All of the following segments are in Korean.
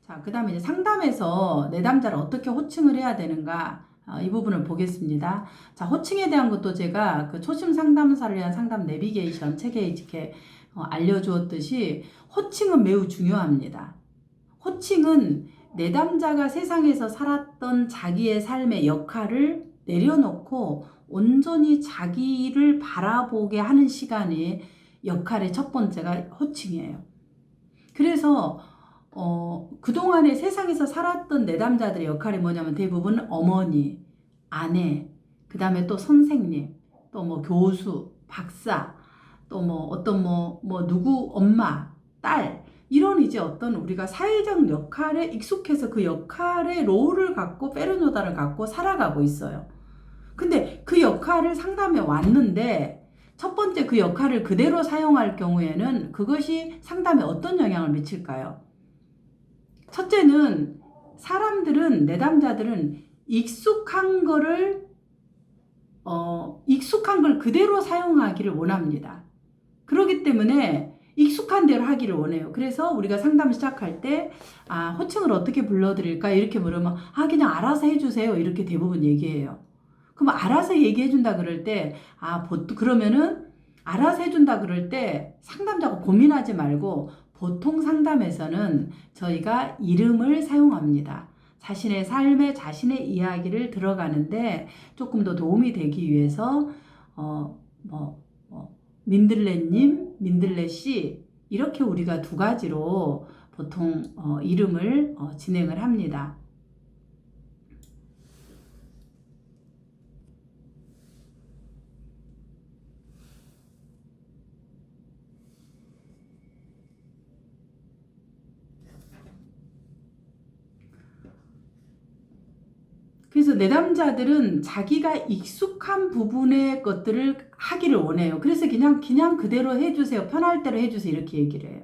자, 그 다음에 이제 상담에서 내담자를 어떻게 호칭을 해야 되는가, 이 부분을 보겠습니다. 자, 호칭에 대한 것도 제가 그 초심 상담사를 위한 상담 내비게이션 책에 이렇게 알려주었듯이 호칭은 매우 중요합니다. 호칭은 내담자가 세상에서 살았던 자기의 삶의 역할을 내려놓고 온전히 자기를 바라보게 하는 시간이 역할의 첫 번째가 호칭이에요. 그래서 그동안에 세상에서 살았던 내담자들의 역할이 뭐냐면 대부분 어머니, 아내, 그 다음에 또 선생님, 또 뭐 교수, 박사, 또 뭐 어떤 누구 엄마, 딸, 이런 이제 어떤 우리가 사회적 역할에 익숙해서 그 역할의 롤을 갖고 페르노다를 갖고 살아가고 있어요. 근데 그 역할을 상담해 왔는데 첫 번째 그 역할을 그대로 사용할 경우에는 그것이 상담에 어떤 영향을 미칠까요? 첫째는 사람들은, 내담자들은 익숙한 걸 그대로 사용하기를 원합니다. 그렇기 때문에 익숙한 대로 하기를 원해요. 그래서 우리가 상담 시작할 때, 호칭을 어떻게 불러드릴까? 이렇게 물으면, 그냥 알아서 해주세요. 이렇게 대부분 얘기해요. 그럼 알아서 얘기해준다 그럴 때, 그러면은, 알아서 해준다 그럴 때 상담자가 고민하지 말고, 보통 상담에서는 저희가 이름을 사용합니다. 자신의 삶에 자신의 이야기를 들어가는데 조금 더 도움이 되기 위해서 민들레님, 민들레씨 이렇게 우리가 두 가지로 보통 이름을 진행을 합니다. 그래서 내담자들은 자기가 익숙한 부분의 것들을 하기를 원해요. 그래서 그냥 그대로 해주세요. 편할 대로 해주세요. 이렇게 얘기를 해요.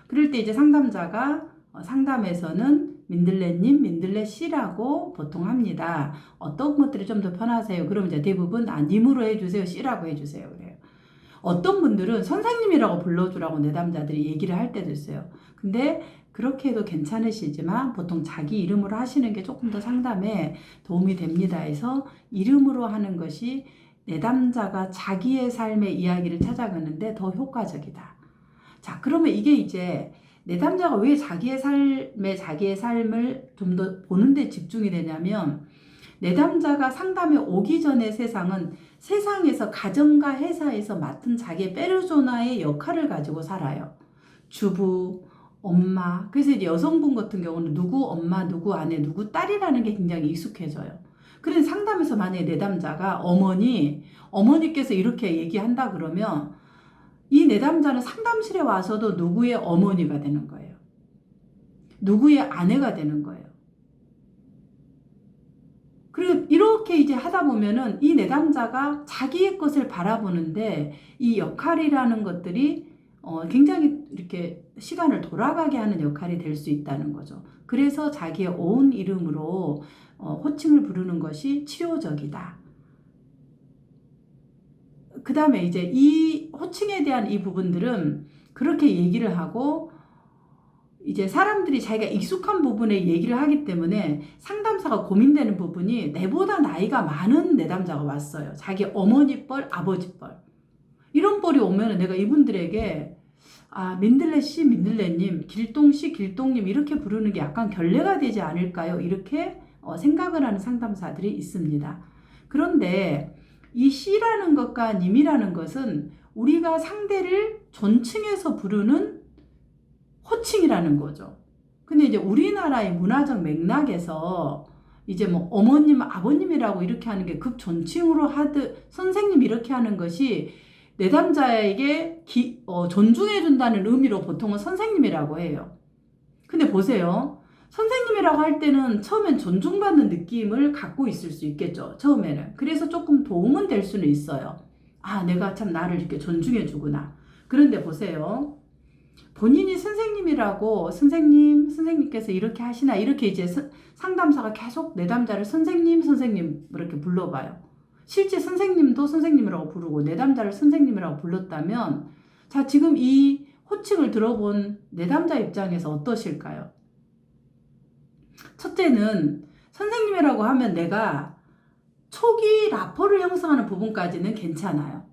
그럴 때 이제 상담자가 상담에서는 민들레님, 민들레씨라고 보통 합니다. 어떤 것들이 좀 더 편하세요? 그럼 이제 대부분 님으로 해주세요. 씨라고 해주세요. 그래요. 어떤 분들은 선생님이라고 불러주라고 내담자들이 얘기를 할 때도 있어요. 근데 그렇게 해도 괜찮으시지만 보통 자기 이름으로 하시는 게 조금 더 상담에 도움이 됩니다 해서 이름으로 하는 것이 내담자가 자기의 삶의 이야기를 찾아가는데 더 효과적이다. 자, 그러면 이게 이제 내담자가 왜 자기의 삶을 좀 더 보는 데 집중이 되냐면 내담자가 상담에 오기 전의 세상에서 가정과 회사에서 맡은 자기의 페르소나의 역할을 가지고 살아요. 주부, 엄마. 그래서 이제 여성분 같은 경우는 누구 엄마, 누구 아내, 누구 딸이라는 게 굉장히 익숙해져요. 그래서 상담에서 만약에 내담자가 어머니께서 이렇게 얘기한다 그러면 이 내담자는 상담실에 와서도 누구의 어머니가 되는 거예요. 누구의 아내가 되는 거예요. 그리고 이렇게 이제 하다 보면은 이 내담자가 자기의 것을 바라보는데 이 역할이라는 것들이 굉장히 이렇게 시간을 돌아가게 하는 역할이 될 수 있다는 거죠. 그래서 자기의 온 이름으로 호칭을 부르는 것이 치료적이다. 그 다음에 이제 이 호칭에 대한 이 부분들은 그렇게 얘기를 하고 이제 사람들이 자기가 익숙한 부분에 얘기를 하기 때문에 상담사가 고민되는 부분이 내보다 나이가 많은 내담자가 왔어요. 자기 어머니 뻘, 아버지 뻘. 이런 뻘이 오면 내가 이분들에게 민들레씨, 민들레님, 길동씨, 길동님 이렇게 부르는 게 약간 결례가 되지 않을까요? 이렇게 생각을 하는 상담사들이 있습니다. 그런데 이 씨라는 것과 님이라는 것은 우리가 상대를 존칭해서 부르는 호칭이라는 거죠. 근데 이제 우리나라의 문화적 맥락에서 이제 어머님, 아버님이라고 이렇게 하는 게 극존칭으로 하듯 선생님 이렇게 하는 것이 내담자에게 존중해준다는 의미로 보통은 선생님이라고 해요. 근데 보세요. 선생님이라고 할 때는 처음엔 존중받는 느낌을 갖고 있을 수 있겠죠. 처음에는. 그래서 조금 도움은 될 수는 있어요. 내가 참 나를 이렇게 존중해주구나. 그런데 보세요. 본인이 선생님이라고 선생님께서 이렇게 하시나 이렇게 이제 상담사가 계속 내담자를 선생님 이렇게 불러봐요. 실제 선생님도 선생님이라고 부르고 내담자를 선생님이라고 불렀다면 자 지금 이 호칭을 들어본 내담자 입장에서 어떠실까요? 첫째는 선생님이라고 하면 내가 초기 라포를 형성하는 부분까지는 괜찮아요.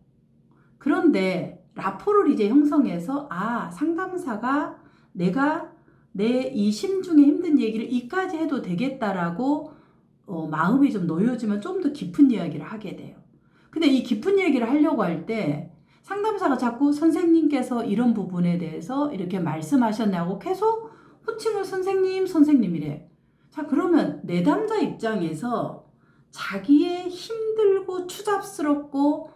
그런데 라포를 이제 형성해서 상담사가 내가 내 이 심중에 힘든 얘기를 이까지 해도 되겠다라고 마음이 좀 놓여지면 좀 더 깊은 이야기를 하게 돼요. 근데 이 깊은 얘기를 하려고 할 때 상담사가 자꾸 선생님께서 이런 부분에 대해서 이렇게 말씀하셨냐고 계속 호칭을 선생님이래. 자, 그러면 내담자 입장에서 자기의 힘들고 추잡스럽고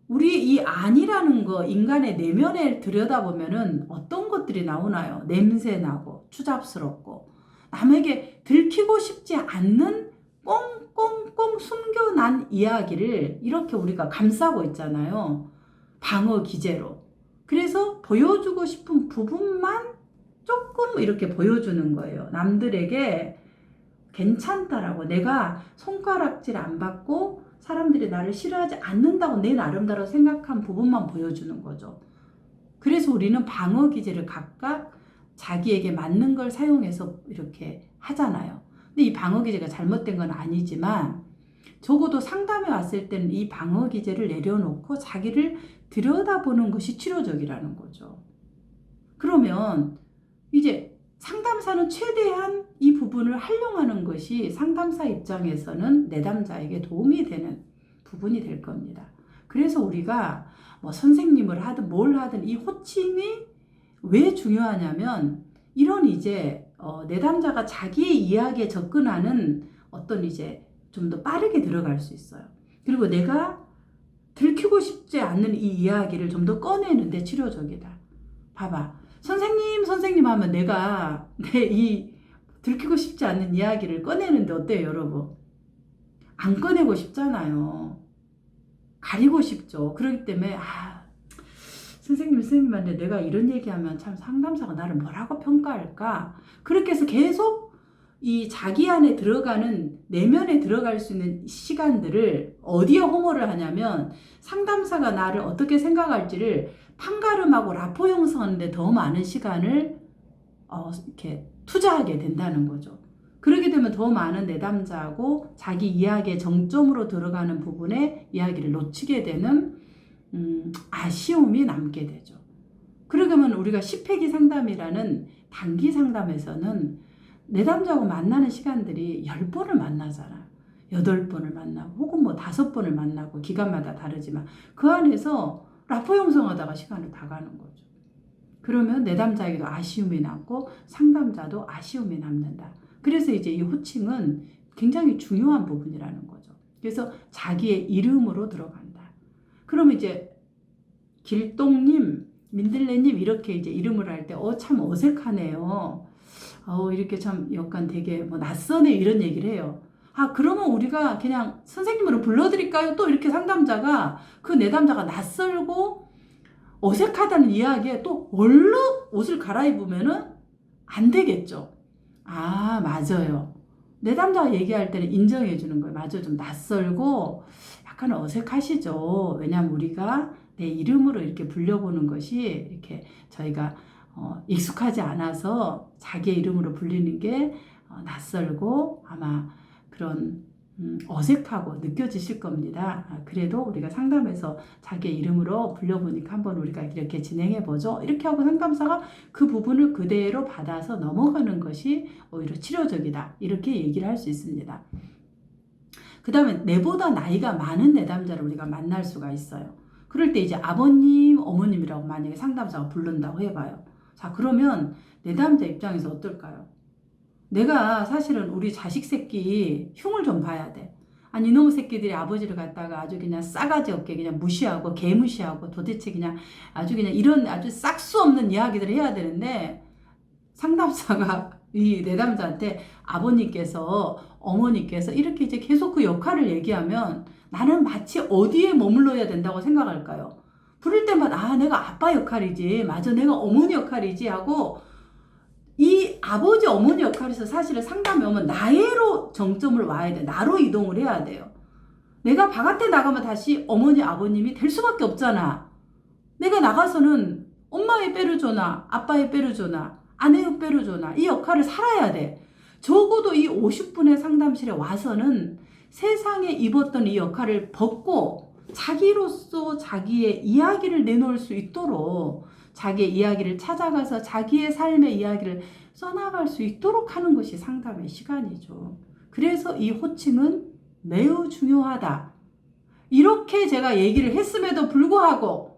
우리 이 안이라는 거 인간의 내면에 들여다보면은 어떤 것들이 나오나요? 냄새 나고 추잡스럽고 남에게 들키고 싶지 않는 꽁꽁꽁 숨겨난 이야기를 이렇게 우리가 감싸고 있잖아요. 방어 기제로. 그래서 보여주고 싶은 부분만 조금 이렇게 보여주는 거예요. 남들에게 괜찮다라고, 내가 손가락질 안 받고 사람들이 나를 싫어하지 않는다고 내 나름대로 생각한 부분만 보여주는 거죠. 그래서 우리는 방어 기제를 각각 자기에게 맞는 걸 사용해서 이렇게 하잖아요. 근데 이 방어 기제가 잘못된 건 아니지만 적어도 상담에 왔을 때는 이 방어 기제를 내려놓고 자기를 들여다보는 것이 치료적이라는 거죠. 그러면 이제 상담사는 최대한 이 부분을 활용하는 것이 상담사 입장에서는 내담자에게 도움이 되는 부분이 될 겁니다. 그래서 우리가 뭐 선생님을 하든 뭘 하든 이 호칭이 왜 중요하냐면 이런 이제 내담자가 자기의 이야기에 접근하는 어떤 이제 좀 더 빠르게 들어갈 수 있어요. 그리고 내가 들키고 싶지 않는 이 이야기를 좀 더 꺼내는데 치료적이다. 봐봐. 선생님 하면 내가 내 이 들키고 싶지 않는 이야기를 꺼내는데 어때요, 여러분? 안 꺼내고 싶잖아요. 가리고 싶죠. 그렇기 때문에 선생님한테 내가 이런 얘기하면 참 상담사가 나를 뭐라고 평가할까? 그렇게 해서 계속 이 자기 안에 들어가는, 내면에 들어갈 수 있는 시간들을 어디에 허물을 하냐면 상담사가 나를 어떻게 생각할지를 판가름하고 라포 형성하는데 더 많은 시간을 이렇게 투자하게 된다는 거죠. 그렇게 되면 더 많은 내담자하고 자기 이야기의 정점으로 들어가는 부분에 이야기를 놓치게 되는 아쉬움이 남게 되죠. 그러면 우리가 10회기 상담이라는 단기 상담에서는 내담자하고 만나는 시간들이 10번을 만나잖아. 8번을 만나고 혹은 뭐 5번을 만나고 기간마다 다르지만 그 안에서 라포 형성하다가 시간을 다 가는 거죠. 그러면 내담자에게도 아쉬움이 남고 상담자도 아쉬움이 남는다. 그래서 이제 이 호칭은 굉장히 중요한 부분이라는 거죠. 그래서 자기의 이름으로 들어간다. 그러면 이제 길동님, 민들레님 이렇게 이제 이름을 할 때 참 어색하네요. 이렇게 참 약간 되게 뭐 낯서네 이런 얘기를 해요. 그러면 우리가 그냥 선생님으로 불러드릴까요? 또 이렇게 상담자가 그 내담자가 낯설고 어색하다는 이야기에 또 얼른 옷을 갈아입으면은 안 되겠죠. 맞아요. 내담자가 얘기할 때는 인정해 주는 거예요. 맞아요. 좀 낯설고 약간 어색하시죠. 왜냐하면 우리가 내 이름으로 이렇게 불려보는 것이 이렇게 저희가 익숙하지 않아서 자기의 이름으로 불리는 게 낯설고 아마 그런 어색하고 느껴지실 겁니다. 그래도 우리가 상담에서 자기의 이름으로 불려보니까 한번 우리가 이렇게 진행해보죠. 이렇게 하고 상담사가 그 부분을 그대로 받아서 넘어가는 것이 오히려 치료적이다. 이렇게 얘기를 할 수 있습니다. 그 다음에 내보다 나이가 많은 내담자를 우리가 만날 수가 있어요. 그럴 때 이제 아버님, 어머님이라고 만약에 상담사가 부른다고 해봐요. 자, 그러면 내담자 입장에서 어떨까요? 내가 사실은 우리 자식 새끼 흉을 좀 봐야 돼. 이놈의 새끼들이 아버지를 갖다가 아주 그냥 싸가지 없게 그냥 무시하고 개무시하고 도대체 그냥 아주 그냥 이런 아주 싹수 없는 이야기들을 해야 되는데 상담사가 이 내담자한테 아버님께서 어머니께서 이렇게 이제 계속 그 역할을 얘기하면 나는 마치 어디에 머물러야 된다고 생각할까요? 부를 때마다 내가 아빠 역할이지, 맞아 내가 어머니 역할이지 하고 이 아버지 어머니 역할에서 사실은 상담에 오면 나로 정점을 와야 돼. 나로 이동을 해야 돼요. 내가 바깥에 나가면 다시 어머니 아버님이 될 수밖에 없잖아. 내가 나가서는 엄마의 빼를 줘나 아빠의 빼를 줘나 아내의 빼를 줘나 이 역할을 살아야 돼. 적어도 이 50분의 상담실에 와서는 세상에 입었던 이 역할을 벗고 자기로서 자기의 이야기를 내놓을 수 있도록, 자기의 이야기를 찾아가서 자기의 삶의 이야기를 써나갈 수 있도록 하는 것이 상담의 시간이죠. 그래서 이 호칭은 매우 중요하다. 이렇게 제가 얘기를 했음에도 불구하고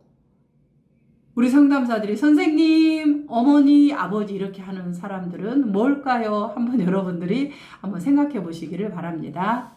우리 상담사들이 선생님, 어머니, 아버지 이렇게 하는 사람들은 뭘까요? 한번 여러분들이 한번 생각해 보시기를 바랍니다.